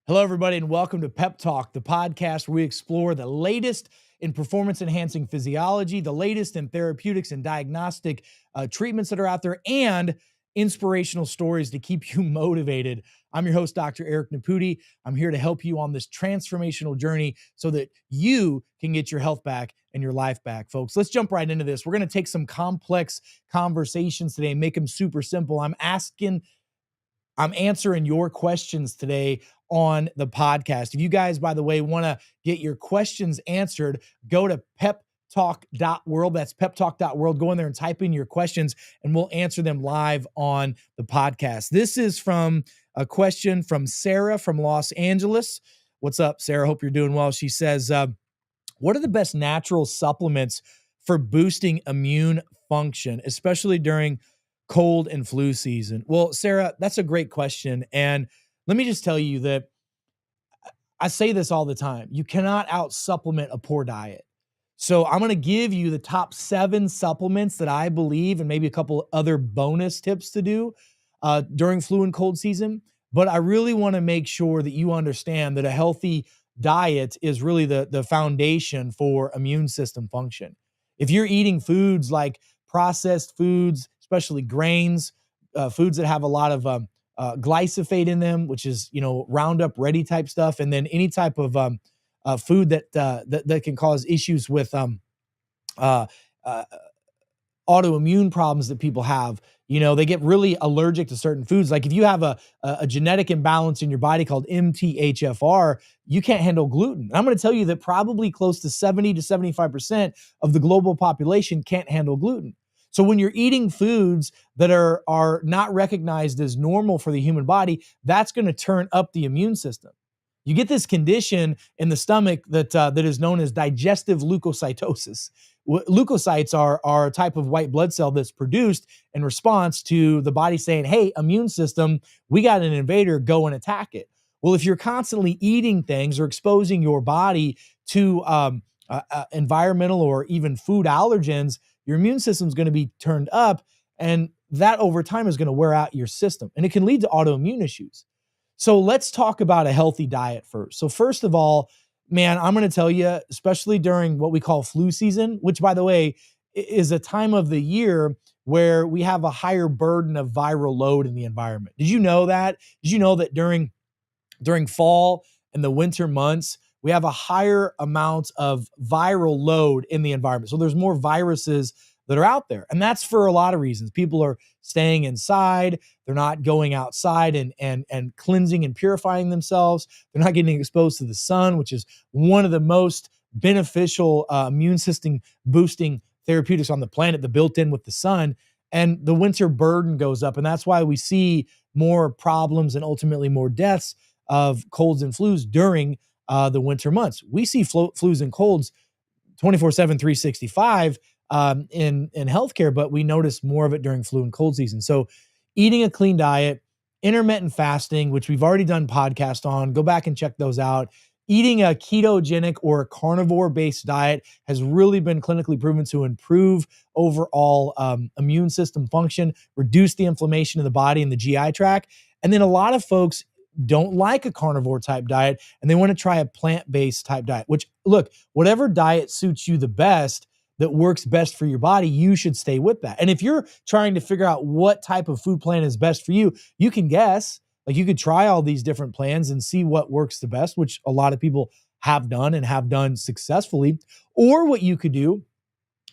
Hello, everybody, and welcome to Pep Talk, the podcast where we explore the latest in performance-enhancing physiology, the latest in therapeutics and diagnostic treatments that are out there, and inspirational stories to keep you motivated. I'm your host, Dr. Eric Nepute. I'm here to help you on this transformational journey so that you can get your health back and your life back, folks. Let's jump right into this. We're going to take some complex conversations today and make them super simple. I'm answering your questions today on the podcast. If you guys, by the way, want to get your questions answered, go to peptalk.world. That's peptalk.world. Go in there and type in your questions, and we'll answer them live on the podcast. This is from a question from Sarah from Los Angeles. What's up, Sarah? Hope you're doing well. She says, what are the best natural supplements for boosting immune function, especially during cold and flu season? Well, Sarah, that's a great question. And let me just tell you that I say this all the time. You cannot out supplement a poor diet. So I'm going to give you the top 7 supplements that I believe, and maybe a couple other bonus tips to do during flu and cold season. But I really want to make sure that you understand that a healthy diet is really the foundation for immune system function. If you're eating foods like processed foods, especially grains, foods that have a lot of glyphosate in them, which is, Roundup Ready type stuff, and then any type of food that can cause issues with autoimmune problems that people have. They get really allergic to certain foods. Like if you have a genetic imbalance in your body called MTHFR, you can't handle gluten. And I'm going to tell you that probably close to 70 to 75% of the global population can't handle gluten. So when you're eating foods that are not recognized as normal for the human body, that's going to turn up the immune system. You get this condition in the stomach that is known as digestive leukocytosis. Leukocytes are a type of white blood cell that's produced in response to the body saying, hey, immune system, we got an invader, go and attack it. Well, if you're constantly eating things or exposing your body to environmental or even food allergens, your immune system is going to be turned up, and that over time is going to wear out your system, and it can lead to autoimmune issues. So let's talk about a healthy diet first. So first of all, man, I'm going to tell you, especially during what we call flu season, which, by the way, is a time of the year where we have a higher burden of viral load in the environment. Did you know that? Did you know that during fall and the winter months, we have a higher amount of viral load in the environment? So there's more viruses that are out there. And that's for a lot of reasons. People are staying inside. They're not going outside and cleansing and purifying themselves. They're not getting exposed to the sun, which is one of the most beneficial immune system boosting therapeutics on the planet, the built in with the sun. And the winter burden goes up. And that's why we see more problems and ultimately more deaths of colds and flus during the winter months. We see flus and colds 24/7, 365 in healthcare, but we notice more of it during flu and cold season. So eating a clean diet, intermittent fasting, which we've already done podcast on, go back and check those out. Eating a ketogenic or a carnivore-based diet has really been clinically proven to improve overall immune system function, reduce the inflammation in the body and the GI tract. And then a lot of folks don't like a carnivore type diet and they want to try a plant-based type diet, which, look, whatever diet suits you the best, that works best for your body, you should stay with that. And if you're trying to figure out what type of food plan is best for you, you can guess. Like you could try all these different plans and see what works the best, which a lot of people have done and have done successfully. Or what you could do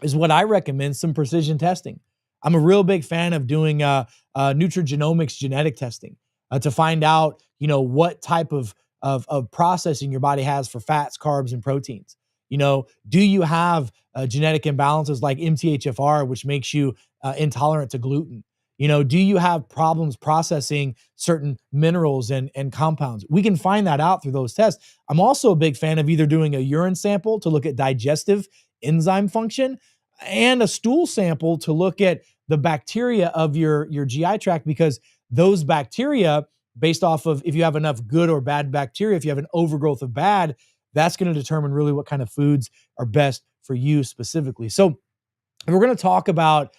is what I recommend, some precision testing. I'm a real big fan of doing nutrigenomics genetic testing to find out, what type of processing your body has for fats, carbs, and proteins. Do you have genetic imbalances like MTHFR, which makes you intolerant to gluten? Do you have problems processing certain minerals and compounds? We can find that out through those tests. I'm also a big fan of either doing a urine sample to look at digestive enzyme function and a stool sample to look at the bacteria of your GI tract, because those bacteria, based off of if you have enough good or bad bacteria, if you have an overgrowth of bad, that's going to determine really what kind of foods are best for you specifically. So if we're going to talk about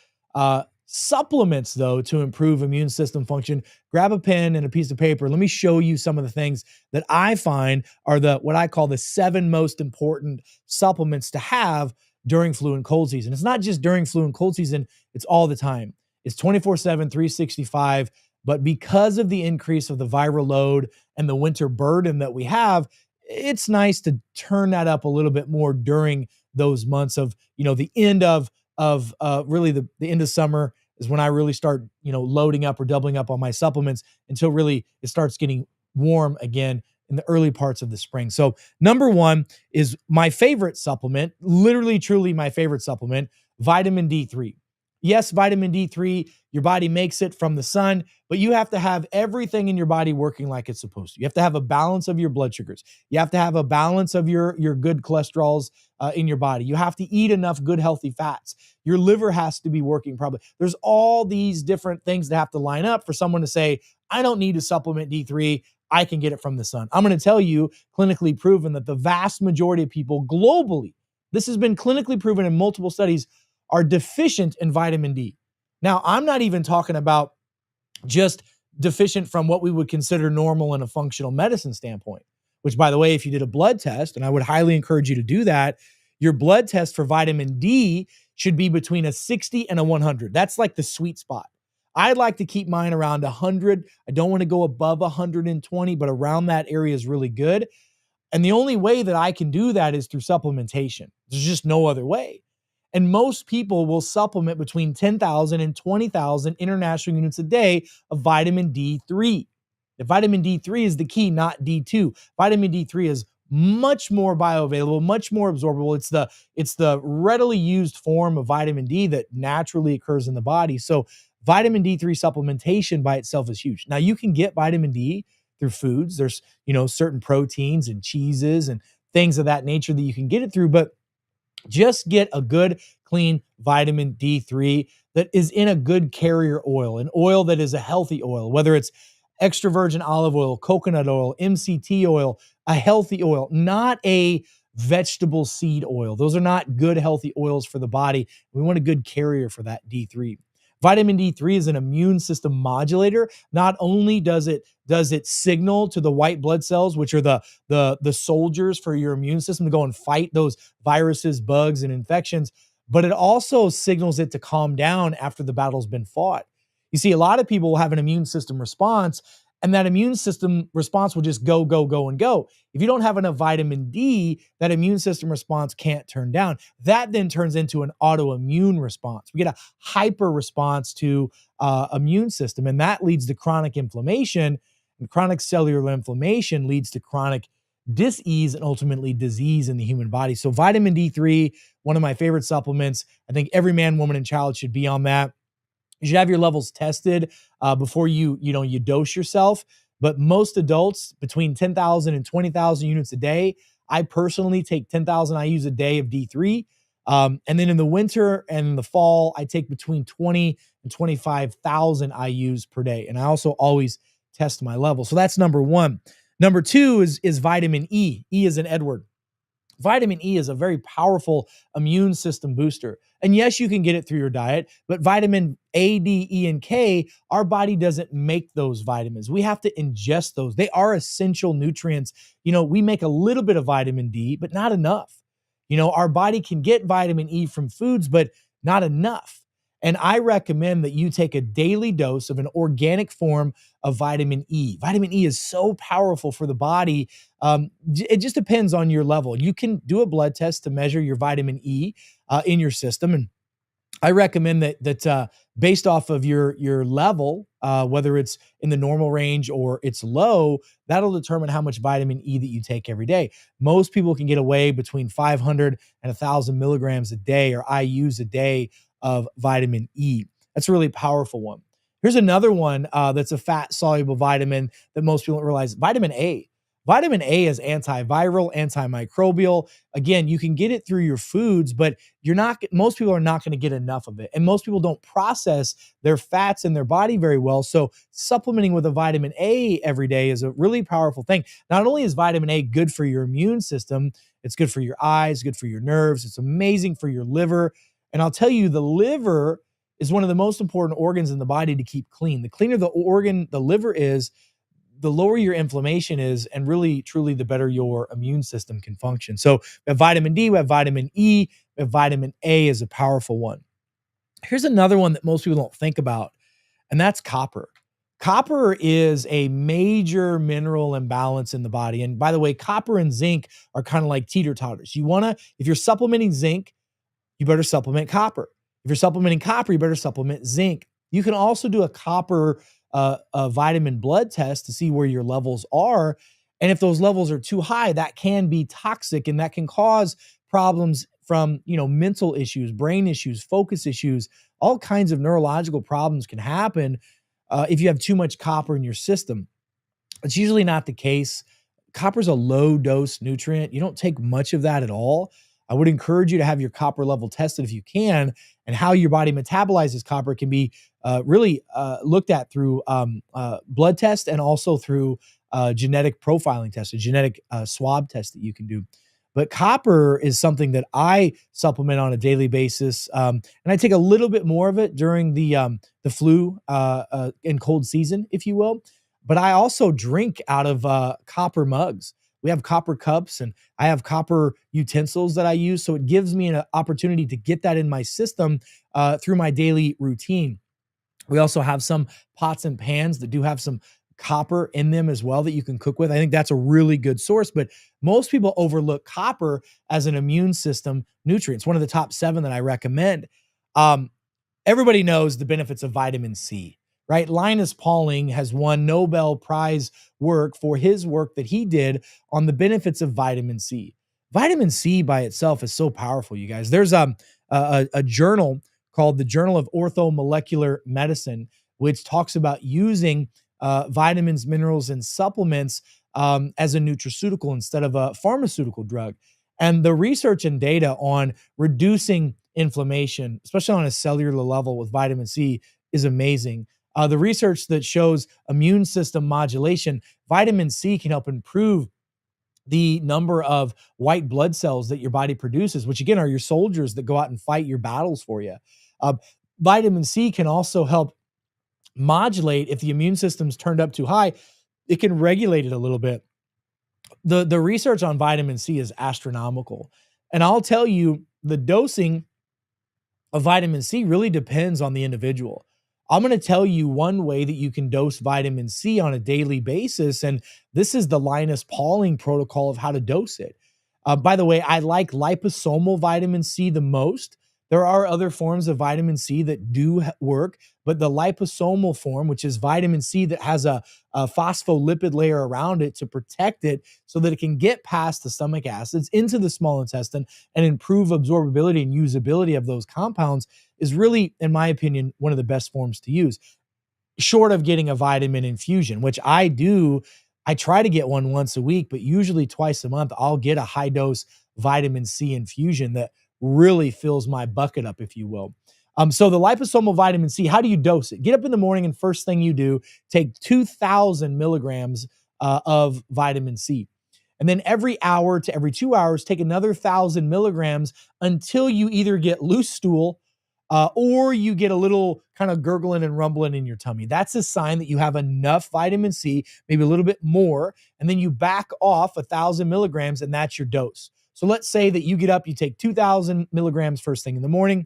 Supplements, though, to improve immune system function, grab a pen and a piece of paper. Let me show you some of the things that I find are the what I call the 7 most important supplements to have during flu and cold season. It's not just during flu and cold season, it's all the time. It's 24/7, 365. But because of the increase of the viral load and the winter burden that we have, it's nice to turn that up a little bit more during those months of, the end of really the end of summer is when I really start, loading up or doubling up on my supplements until really it starts getting warm again in the early parts of the spring. So, number one is my favorite supplement, literally, truly my favorite supplement, vitamin D3. Yes, vitamin D3, your body makes it from the sun, but you have to have everything in your body working like it's supposed to. You have to have a balance of your blood sugars. You have to have a balance of your good cholesterols in your body. You have to eat enough good, healthy fats. Your liver has to be working properly. There's all these different things that have to line up for someone to say, I don't need to supplement D3. I can get it from the sun. I'm going to tell you, clinically proven, that the vast majority of people globally, this has been clinically proven in multiple studies, are deficient in vitamin D. Now, I'm not even talking about just deficient from what we would consider normal in a functional medicine standpoint, which, by the way, if you did a blood test, and I would highly encourage you to do that, your blood test for vitamin D should be between a 60 and a 100. That's like the sweet spot. I'd like to keep mine around 100. I don't want to go above 120, but around that area is really good. And the only way that I can do that is through supplementation. There's just no other way. And most people will supplement between 10,000 and 20,000 international units a day of vitamin D3. The vitamin D3 is the key, not D2. Vitamin D3 is much more bioavailable, much more absorbable. It's the readily used form of vitamin D that naturally occurs in the body. So vitamin D3 supplementation by itself is huge. Now, you can get vitamin D through foods. There's, certain proteins and cheeses and things of that nature that you can get it through, but just get a good, clean vitamin D3 that is in a good carrier oil, an oil that is a healthy oil, whether it's extra virgin olive oil, coconut oil, MCT oil, a healthy oil, not a vegetable seed oil. Those are not good, healthy oils for the body. We want a good carrier for that D3. Vitamin D3 is an immune system modulator. Not only does it signal to the white blood cells, which are the soldiers for your immune system to go and fight those viruses, bugs, and infections, but it also signals it to calm down after the battle's been fought. You see, a lot of people will have an immune system response, and that immune system response will just go, go, go, and go. If you don't have enough vitamin D, that immune system response can't turn down. That then turns into an autoimmune response. We get a hyper response to immune system, and that leads to chronic inflammation. And chronic cellular inflammation leads to chronic dis-ease and ultimately disease in the human body. So vitamin D3, one of my favorite supplements. I think every man, woman, and child should be on that. You should have your levels tested before you dose yourself. But most adults, between 10,000 and 20,000 units a day. I personally take 10,000 IUs a day of D3. And then in the winter and in the fall, I take between 20 and 25,000 IUs per day. And I also always test my level. So that's number one. Number two is vitamin E. E is in Edward. Vitamin E is a very powerful immune system booster. And yes, you can get it through your diet, but vitamin A, D, E, and K, our body doesn't make those vitamins. We have to ingest those. They are essential nutrients. We make a little bit of vitamin D, but not enough. Our body can get vitamin E from foods, but not enough. And I recommend that you take a daily dose of an organic form of vitamin E. Vitamin E is so powerful for the body. It just depends on your level. You can do a blood test to measure your vitamin E in your system. And I recommend that based off of your level, whether it's in the normal range or it's low, that'll determine how much vitamin E that you take every day. Most people can get away between 500 and 1,000 milligrams a day or IUs a day of vitamin E. That's a really powerful one. Here's another one that's a fat-soluble vitamin that most people don't realize, vitamin A. Vitamin A is antiviral, antimicrobial. Again, you can get it through your foods, but most people are not going to get enough of it. And most people don't process their fats in their body very well. So supplementing with a vitamin A every day is a really powerful thing. Not only is vitamin A good for your immune system, it's good for your eyes, good for your nerves. It's amazing for your liver. And I'll tell you, the liver is one of the most important organs in the body to keep clean. The cleaner the organ, the liver is, the lower your inflammation is, and really, truly, the better your immune system can function. So we have vitamin D, we have vitamin E, we have vitamin A is a powerful one. Here's another one that most people don't think about, and that's copper. Copper is a major mineral imbalance in the body. And by the way, copper and zinc are kind of like teeter totters. You want to, if you're supplementing zinc, you better supplement copper. If you're supplementing copper, you better supplement zinc. You can also do a copper a vitamin blood test to see where your levels are. And if those levels are too high, that can be toxic and that can cause problems from, mental issues, brain issues, focus issues, all kinds of neurological problems can happen if you have too much copper in your system. It's usually not the case. Copper is a low dose nutrient. You don't take much of that at all. I would encourage you to have your copper level tested if you can, and how your body metabolizes copper can be really looked at through blood test and also through genetic profiling test, a genetic swab test that you can do. But copper is something that I supplement on a daily basis, and I take a little bit more of it during the flu and cold season, if you will. But I also drink out of copper mugs. We have copper cups, and I have copper utensils that I use. So it gives me an opportunity to get that in my system through my daily routine. We also have some pots and pans that do have some copper in them as well that you can cook with. I think that's a really good source, but most people overlook copper as an immune system nutrient. It's one of the top 7 that I recommend. Um, Everybody knows the benefits of vitamin C, right? Linus Pauling has won Nobel Prize work for his work that he did on the benefits of vitamin C. Vitamin C by itself is so powerful, you guys. There's a journal called the Journal of Orthomolecular Medicine, which talks about using vitamins, minerals, and supplements as a nutraceutical instead of a pharmaceutical drug. And the research and data on reducing inflammation, especially on a cellular level with vitamin C, is amazing. The research that shows immune system modulation, vitamin C can help improve the number of white blood cells that your body produces, which again are your soldiers that go out and fight your battles for you. Uh, Vitamin C can also help modulate if the immune system's turned up too high. It can regulate it a little bit. The research on vitamin C is astronomical, and I'll tell you the dosing of vitamin C really depends on the individual. I'm going to tell you one way that you can dose vitamin C on a daily basis, and this is the Linus Pauling protocol of how to dose it. By the way, I like liposomal vitamin C the most. There are other forms of vitamin C that do work, but the liposomal form, which is vitamin C that has a phospholipid layer around it to protect it so that it can get past the stomach acids into the small intestine and improve absorbability and usability of those compounds, is really, in my opinion, one of the best forms to use, short of getting a vitamin infusion, which I do. I try to get one once a week, but usually twice a month, I'll get a high dose vitamin C infusion that really fills my bucket up, if you will. So the liposomal vitamin C, how do you dose it? Get up in the morning and first thing you do, take 2,000 milligrams of vitamin C. And then every hour to every 2 hours, take another 1,000 milligrams until you either get loose stool or you get a little kind of gurgling and rumbling in your tummy. That's a sign that you have enough vitamin C, maybe a little bit more, and then you back off 1,000 milligrams, and that's your dose. So let's say that you get up, you take 2,000 milligrams first thing in the morning,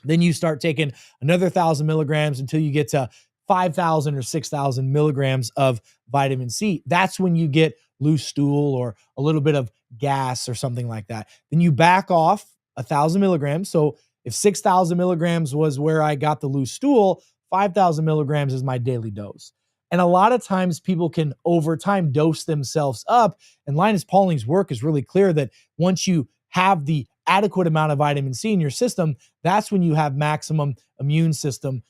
then you start taking another 1,000 milligrams until you get to 5,000 or 6,000 milligrams of vitamin C. That's when you get loose stool or a little bit of gas or something like that. Then you back off 1,000 milligrams. So if 6,000 milligrams was where I got the loose stool, 5,000 milligrams is my daily dose. And a lot of times people can over time dose themselves up. And Linus Pauling's work is really clear that once you have the adequate amount of vitamin C in your system, that's when you have maximum immune system,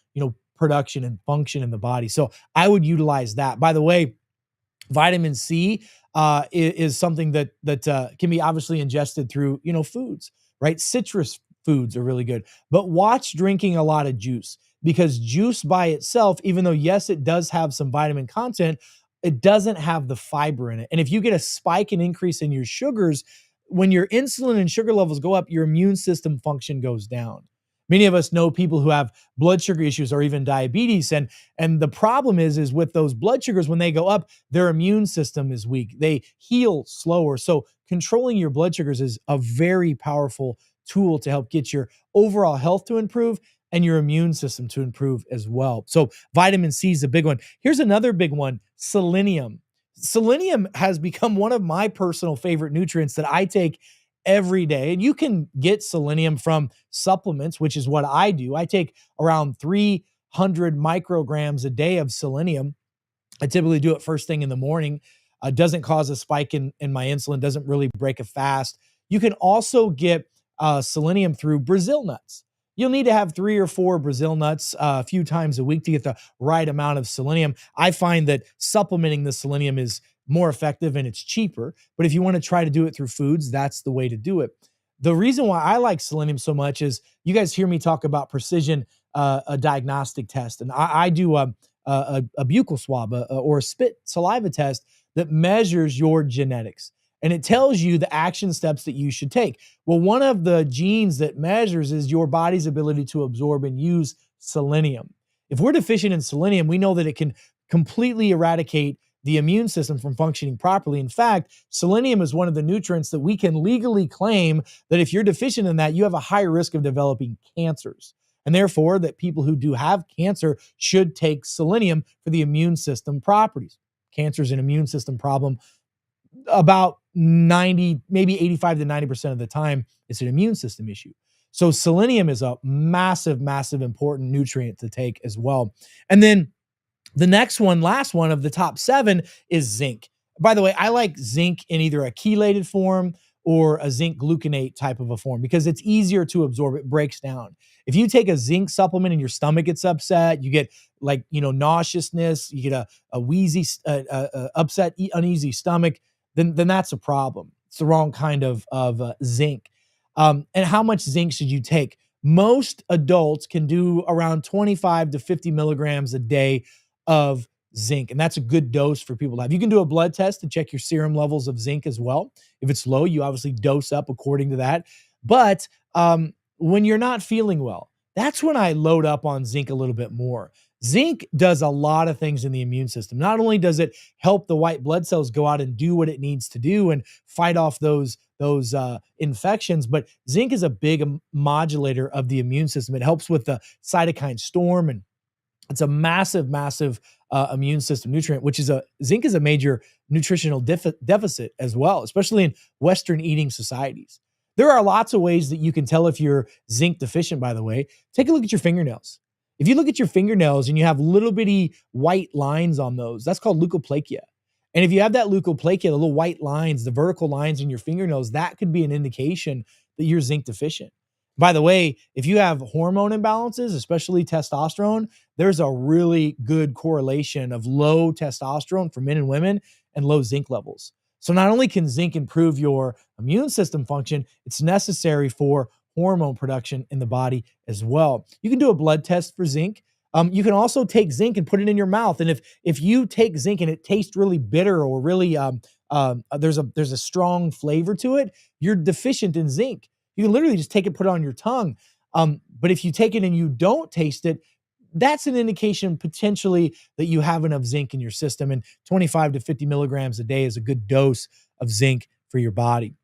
production and function in the body. So I would utilize that. By the way, vitamin C is something that can be obviously ingested through, foods, right? Citrus foods are really good, but watch drinking a lot of juice, because juice by itself, even though, yes, it does have some vitamin content, it doesn't have the fiber in it. And if you get a spike and increase in your sugars, when your insulin and sugar levels go up, your immune system function goes down. Many of us know people who have blood sugar issues or even diabetes. And the problem is with those blood sugars, when they go up, their immune system is weak. They heal slower. So controlling your blood sugars is a very powerful tool to help get your overall health to improve and your immune system to improve as well. So vitamin C is a big one. Here's another big one, selenium. Selenium has become one of my personal favorite nutrients that I take every day. And you can get selenium from supplements, which is what I do. I take around 300 micrograms a day of selenium. I typically do it first thing in the morning. Doesn't cause a spike in my insulin, doesn't really break a fast. You can also get selenium through Brazil nuts. You'll need to have 3 or 4 Brazil nuts a few times a week to get the right amount of selenium. I find that supplementing the selenium is more effective and it's cheaper. But if you want to try to do it through foods, that's the way to do it. The reason why I like selenium so much is you guys hear me talk about precision, a diagnostic test, and I do a buccal swab or a spit saliva test that measures your genetics. And it tells you the action steps that you should take. Well, one of the genes that measures is your body's ability to absorb and use selenium. If we're deficient in selenium, we know that it can completely eradicate the immune system from functioning properly. In fact, selenium is one of the nutrients that we can legally claim that if you're deficient in that, you have a high risk of developing cancers. And therefore, that people who do have cancer should take selenium for the immune system properties. Cancer is an immune system problem. About 90, maybe 85 to 90% of the time, it's an immune system issue. So selenium is a massive, massive important nutrient to take as well. And then the next one, last one of the top 7 is zinc. By the way, I like zinc in either a chelated form or a zinc gluconate type of a form because it's easier to absorb. It breaks down. If you take a zinc supplement and your stomach gets upset, you get nauseousness, you get a wheezy, upset, uneasy stomach, then that's a problem. It's the wrong kind of zinc. And how much zinc should you take? Most adults can do around 25 to 50 milligrams a day of zinc, and that's a good dose for people to have. You can do a blood test to check your serum levels of zinc as well. If it's low, you obviously dose up according to that. But when you're not feeling well, that's when I load up on zinc a little bit more. Zinc does a lot of things in the immune system. Not only does it help the white blood cells go out and do what it needs to do and fight off those infections, but zinc is a big modulator of the immune system. It helps with the cytokine storm, and it's a massive, massive immune system nutrient, zinc is a major nutritional deficit as well, especially in Western eating societies. There are lots of ways that you can tell if you're zinc deficient, by the way. Take a look at your fingernails. If you look at your fingernails and you have little bitty white lines on those, that's called leukoplakia. And if you have that leukoplakia, the little white lines, the vertical lines in your fingernails, that could be an indication that you're zinc deficient. By the way, if you have hormone imbalances, especially testosterone, there's a really good correlation of low testosterone for men and women and low zinc levels. So not only can zinc improve your immune system function, it's necessary for hormone production in the body as well. You can do a blood test for zinc. You can also take zinc and put it in your mouth. And if you take zinc and it tastes really bitter or really there's a strong flavor to it, you're deficient in zinc. You can literally just take it, put it on your tongue. But if you take it and you don't taste it, that's an indication potentially that you have enough zinc in your system. And 25 to 50 milligrams a day is a good dose of zinc for your body.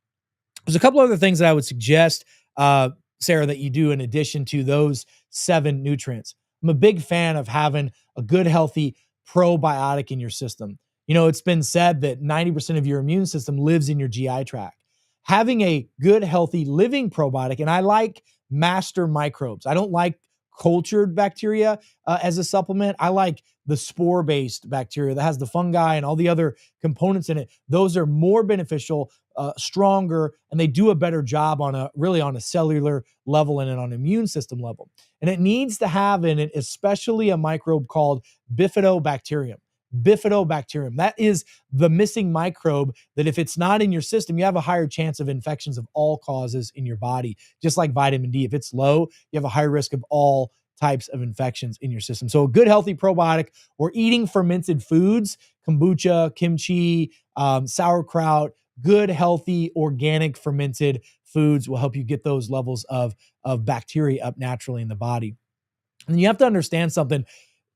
There's a couple other things that I would suggest, Sarah, that you do in addition to those 7 nutrients. I'm a big fan of having a good, healthy probiotic in your system. It's been said that 90% of your immune system lives in your GI tract. Having a good, healthy living probiotic, and I like master microbes. I don't like cultured bacteria as a supplement. I like the spore-based bacteria that has the fungi and all the other components in it. Those are more beneficial, stronger, and they do a better job on a cellular level and on an immune system level. And it needs to have in it especially a microbe called bifidobacterium. Bifidobacterium. That is the missing microbe that if it's not in your system, you have a higher chance of infections of all causes in your body. Just like vitamin D. If it's low, you have a higher risk of all types of infections in your system. So a good healthy probiotic, or eating fermented foods, kombucha, kimchi, sauerkraut, good healthy organic fermented foods will help you get those levels of bacteria up naturally in the body. And you have to understand something.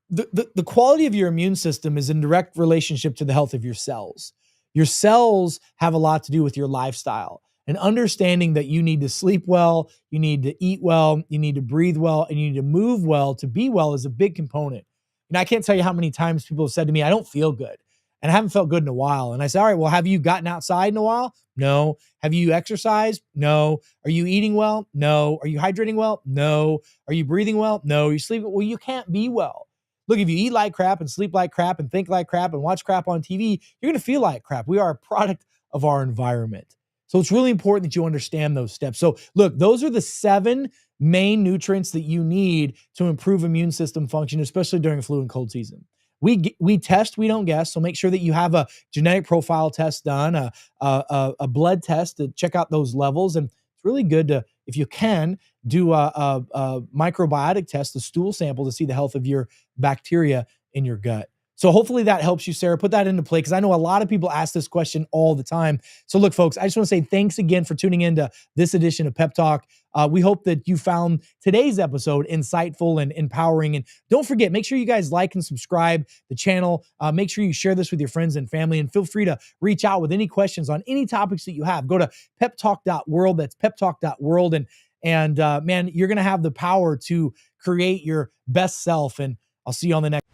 The quality of your immune system is in direct relationship to the health of your cells. Your cells have a lot to do with your lifestyle, and understanding that you need to sleep well, you need to eat well, you need to breathe well, and you need to move well to be well is a big component. And I can't tell you how many times people have said to me, I don't feel good. And I haven't felt good in a while. And I say, all right, well, have you gotten outside in a while? No. Have you exercised? No. Are you eating well? No. Are you hydrating well? No. Are you breathing well? No. Are you sleeping? Well, you can't be well. Look, if you eat like crap and sleep like crap and think like crap and watch crap on TV, you're going to feel like crap. We are a product of our environment. So it's really important that you understand those steps. So look, those are the 7 main nutrients that you need to improve immune system function, especially during flu and cold season. We test, we don't guess. So make sure that you have a genetic profile test done, a blood test to check out those levels. And it's really good to, if you can, do a microbiotic test, the stool sample, to see the health of your bacteria in your gut. So hopefully that helps you, Sarah. Put that into play, because I know a lot of people ask this question all the time. So look, folks, I just want to say thanks again for tuning into this edition of Pep Talk. We hope that you found today's episode insightful and empowering. And don't forget, make sure you guys like and subscribe the channel. Make sure you share this with your friends and family, and feel free to reach out with any questions on any topics that you have. Go to peptalk.world. That's peptalk.world. And man, you're going to have the power to create your best self. And I'll see you on the next.